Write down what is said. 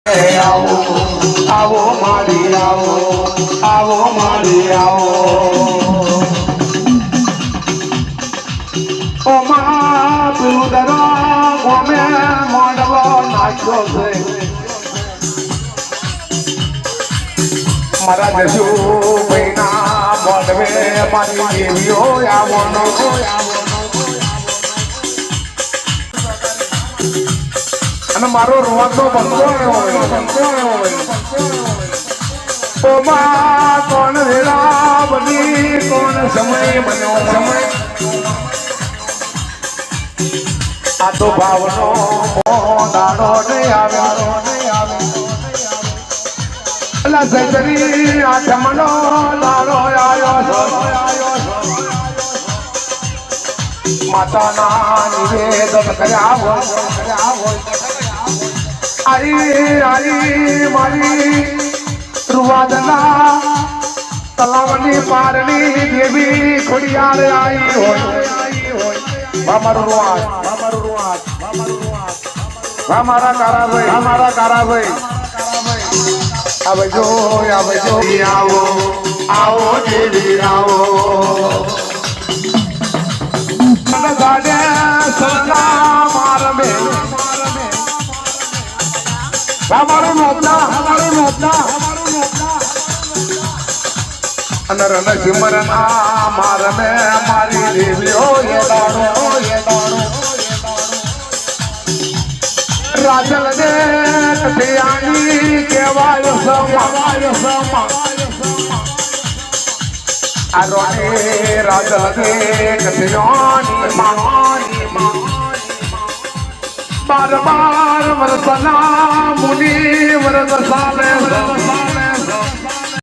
આવો આવો મારી આવો આવો મારી આવો ઓમાં પેલું દરા ગોમે મોડવો નાખ્યો છે મારા જશુ ભાઈના મોડવે મારી દેવીઓ આવવાનો અને મારો રોવાનો બંધો ઓમાં કોણ વેળા બની કોણ સમય બન્યો સમય આ તો ભાવનો દાડો નહીં આવ્યો અલા સૈતરી આ જમનો દાડો આવ્યો માતાના નિવેદન કર્યા હોય આઈ મારી રૂવાદના તલાવની પારની દેવી ખોડિયાર આવી હોય મારું રૂવાદ મારા કારાભાઈ આવજો આવો આવો દેવી આવો ગાડે સલા મારમે અમારું નોતા અને રન સિમરના મારમે મારી દેવીઓ એ દાડો રાજલ દે કઠિયાની કેવાય સમા આરોને રાજલ દે કઠિયાની માની બાર વરસના મુનિ વરદ સાલે